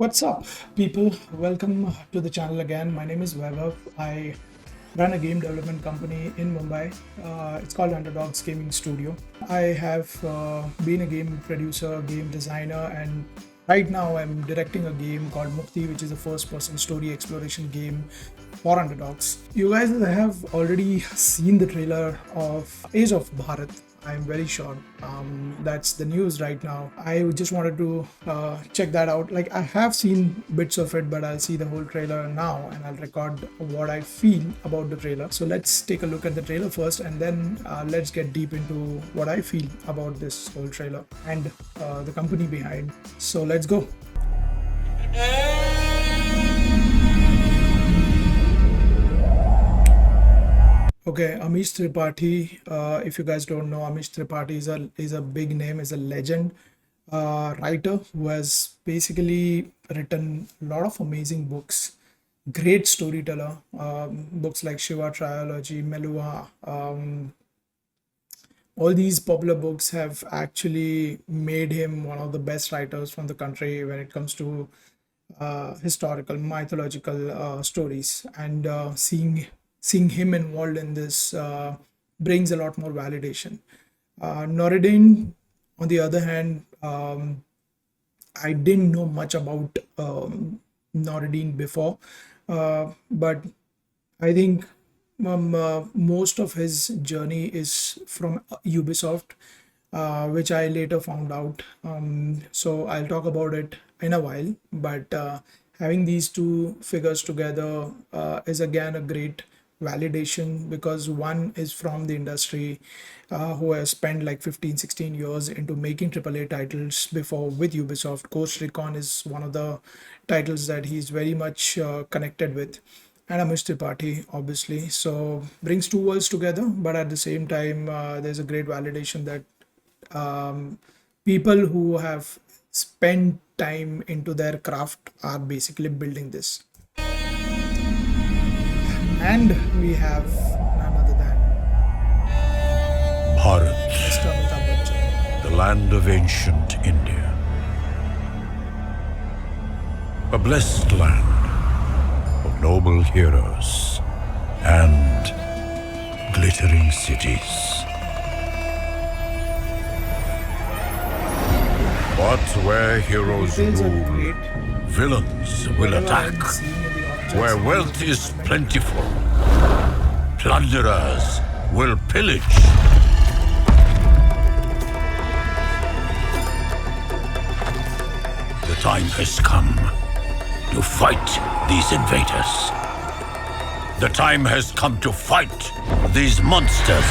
What's up, people? Welcome to the channel again. My name is Vaibhav. I run a game development company in Mumbai. It's called Underdogs Gaming Studio. I have been a game producer, game designer, and right now I'm directing a game called Mukti, which is a first-person story exploration game for Underdogs. You guys have already seen the trailer of Age of Bhaarat. I'm very sure that's the news right now. I just wanted to check that out. Like, I have seen bits of it, but I'll see the whole trailer now and I'll record what I feel about the trailer. So let's take a look at the trailer first, and then let's get deep into what I feel about this whole trailer and the company behind. So let's go. Okay, Amish Tripathi. If you guys don't know, Amish Tripathi is a big name, is a legend writer who has basically written a lot of amazing books. Great storyteller. Books like Shiva Trilogy, Melua. All these popular books have actually made him one of the best writers from the country when it comes to historical, mythological stories. And seeing him involved in this brings a lot more validation. Noridin, on the other hand, I didn't know much about Noridin before, but I think most of his journey is from Ubisoft, which I later found out. So I'll talk about it in a while, but having these two figures together is again a great validation, because one is from the industry, who has spent like 15-16 years into making AAA titles before with Ubisoft. Ghost Recon is one of the titles that he's very much connected with, and Amish Tripathi obviously. So brings two worlds together, but at the same time there's a great validation that people who have spent time into their craft are basically building this. And we have none other than Bharat, Mr. Amitabh Bachchan. the land of ancient India. A blessed land of noble heroes and glittering cities. But where heroes Details are rule, great. villains will Whatever attack. I'm seeing in the objects, Where wealth is plentiful, plunderers will pillage. The time has come to fight these invaders. The time has come to fight these monsters.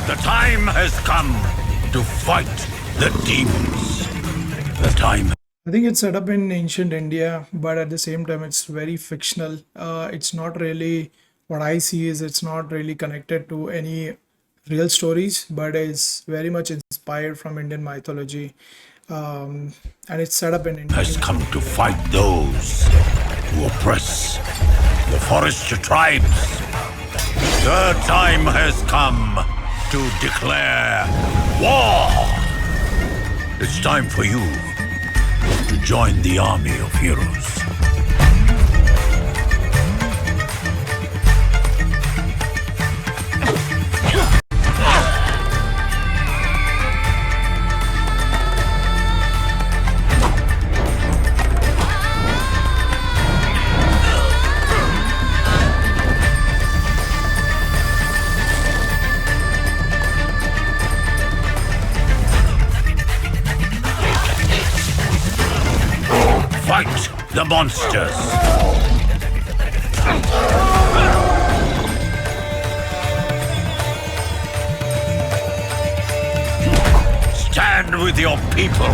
The time has come to fight the demons. The time. I think it's set up in ancient India, but at the same time, it's very fictional. It's not really, what I see is it's not really connected to any real stories, but it's very much inspired from Indian mythology. And it's set up in India. Has come to fight those who oppress the forest tribes. The time has come to declare war. It's time for you to join the army of heroes. Fight the monsters. Stand with your people.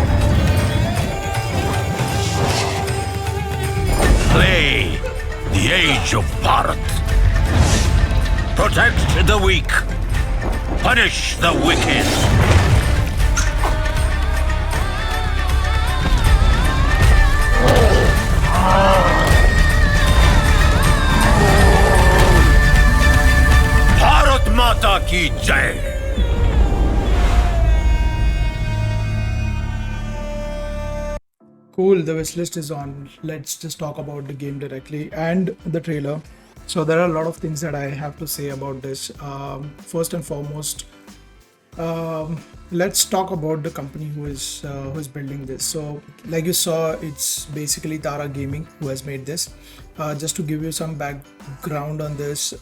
Play the Age of Bharat. Protect the weak. Punish the wicked. Mata ki jai. Cool, the wish list is on. Let's just talk about the game directly and the trailer. So there are a lot of things that I have to say about this. First and foremost, let's talk about the company who is building this. So, like you saw, it's basically Tara Gaming who has made this. Just to give you some background on this,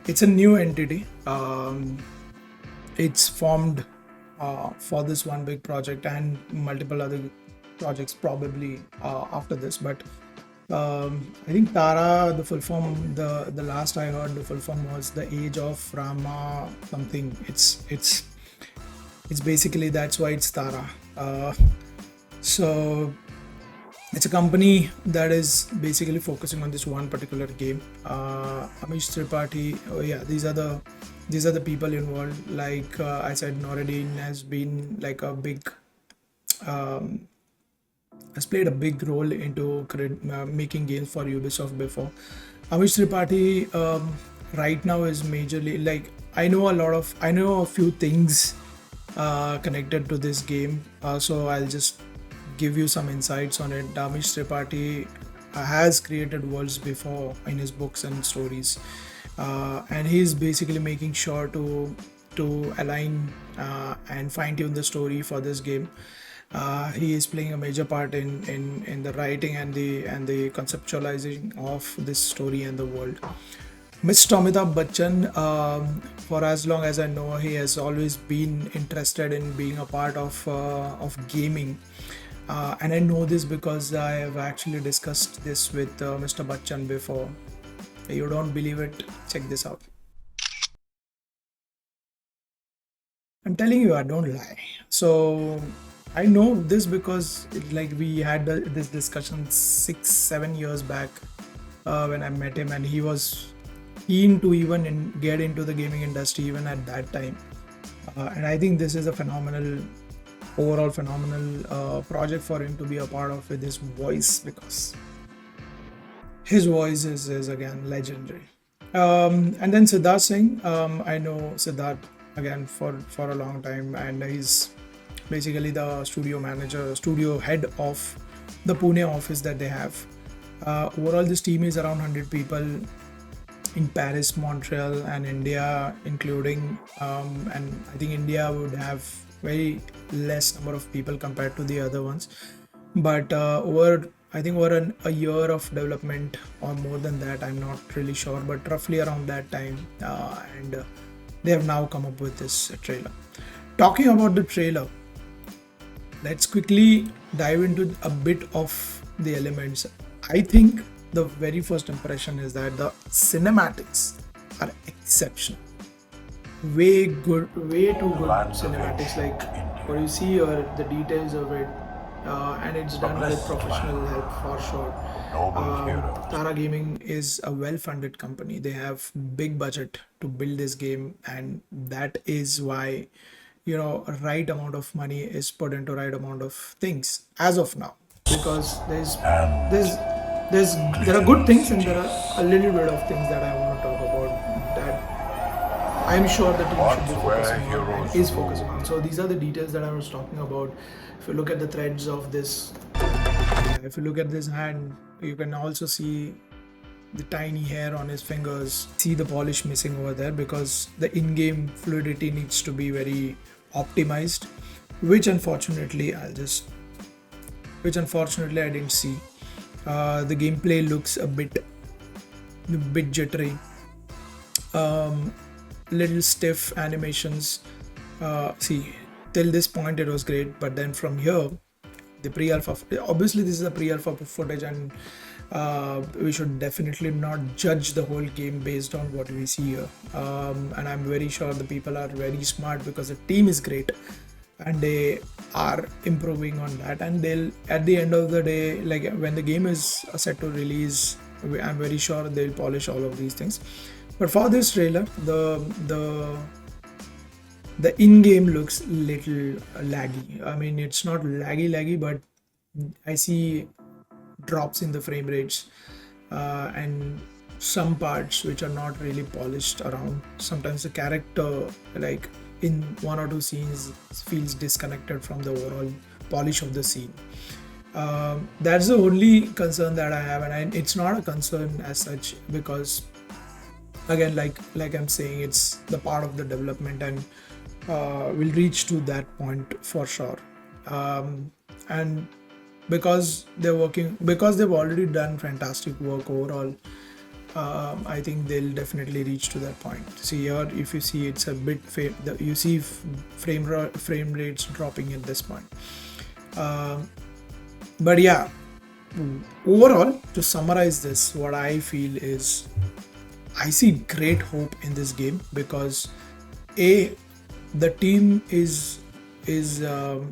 it's a new entity. It's formed for this one big project and multiple other projects probably after this. But I think Tara, the full form, the last I heard, the full form was the Age of Rama something. It's basically that's why it's Tara. So it's a company that is basically focusing on this one particular game. Amish Tripathi, oh yeah, these are the people involved. Like I said, Noreddin has been like a big has played a big role into making games for Ubisoft before. Amish Tripathi right now is majorly like I know a few things connected to this game, so I'll just give you some insights on it. Amish Tripathi has created worlds before in his books and stories, and he's basically making sure to align and fine tune the story for this game. He is playing a major part in the writing and the conceptualizing of this story and the world. Mr. Amitabh Bachchan, for as long as I know, he has always been interested in being a part of gaming, and I know this because I have actually discussed this with Mr. Bachchan before. You don't believe it? Check this out. I'm telling you, I don't lie. So I know this because like we had this discussion 6-7 years back when I met him, and he was keen to even get into the gaming industry even at that time. And I think this is a overall phenomenal project for him to be a part of with his voice, because his voice is again legendary. And then Siddharth Singh, I know Siddharth again for a long time, and he's basically the studio head of the Pune office that they have. Overall, this team is around 100 people in Paris, Montreal, and India, including, and I think India would have very less number of people compared to the other ones. But over a year of development or more than that, I'm not really sure, but roughly around that time, and they have now come up with this trailer. Talking about the trailer, let's quickly dive into a bit of the elements. I think the very first impression is that the cinematics are exceptional. Way too good cinematics. Like what you see here, the details of it, and it's done with professional help for sure. Tara Gaming is a well-funded company. They have big budget to build this game, and that is why right amount of money is put into right amount of things as of now, because there are good things and there are a little bit of things that I want to talk about that I'm sure the team should be focusing on and is focusing on. So these are the details that I was talking about. If you look at the threads of this, if you look at this hand, you can also see the tiny hair on his fingers. See the polish missing over there because the in-game fluidity needs to be very optimized, which unfortunately I didn't see. The gameplay looks a bit jittery, little stiff animations. See, till this point it was great, but then from here, the pre-alpha, obviously this is a pre-alpha footage, and we should definitely not judge the whole game based on what we see here. And I'm very sure the people are very smart because the team is great and they are improving on that, and they'll at the end of the day, like when the game is set to release, I'm very sure they'll polish all of these things. But for this trailer, the in-game looks little laggy. I mean, it's not laggy, but I see drops in the frame rates, and some parts which are not really polished around. Sometimes the character, like in one or two scenes, feels disconnected from the overall polish of the scene. That's the only concern that I have, and it's not a concern as such, because again, like I'm saying, it's the part of the development, and we'll reach to that point for sure. And because they've already done fantastic work overall, I think they'll definitely reach to that point. See here, if you see, it's a bit you see frame rates dropping at this point. But yeah, overall, to summarize this, what I feel is I see great hope in this game, because the team is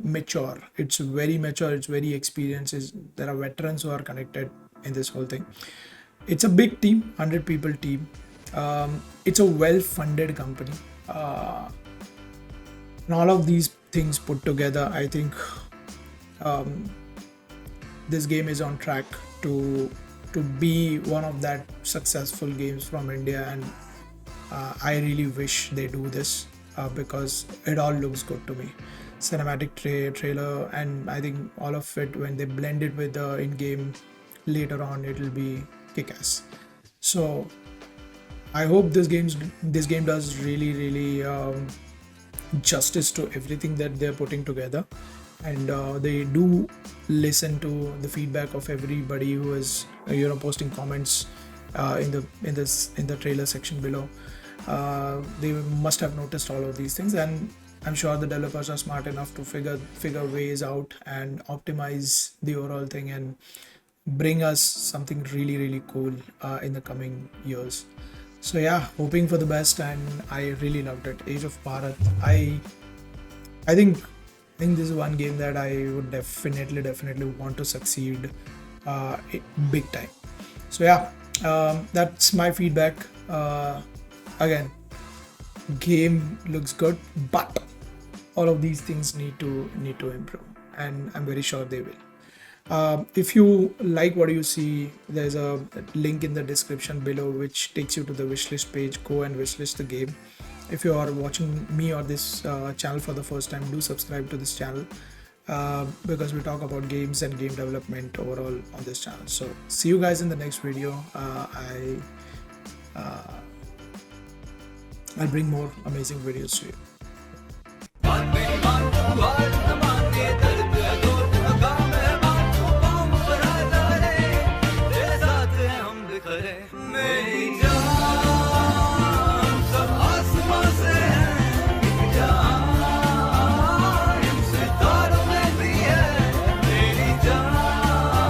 mature. It's very mature. It's very experienced. There are veterans who are connected in this whole thing. It's a big team, 100 people team. It's a well-funded company. And all of these things put together, I think this game is on track to be one of that successful games from India, and I really wish they do this, because it all looks good to me. Cinematic trailer, and I think all of it, when they blend it with the in-game later on, it'll be kick-ass. So I hope this game does really justice to everything that they're putting together, and they do listen to the feedback of everybody who is posting comments in the trailer section below. They must have noticed all of these things, and I'm sure the developers are smart enough to figure ways out and optimize the overall thing and bring us something really cool in the coming years. So yeah, hoping for the best, and I really loved it. Age of Bhaarat. I think this is one game that I would definitely want to succeed big time. So yeah, that's my feedback. Again, game looks good, but all of these things need to improve, and I'm very sure they will. If you like what you see, there's a link in the description below which takes you to the wishlist page. Go and wishlist the game. If you are watching me or this channel for the first time, do subscribe to this channel, because we talk about games and game development overall on this channel. So see you guys in the next video. I'll bring more amazing videos to you.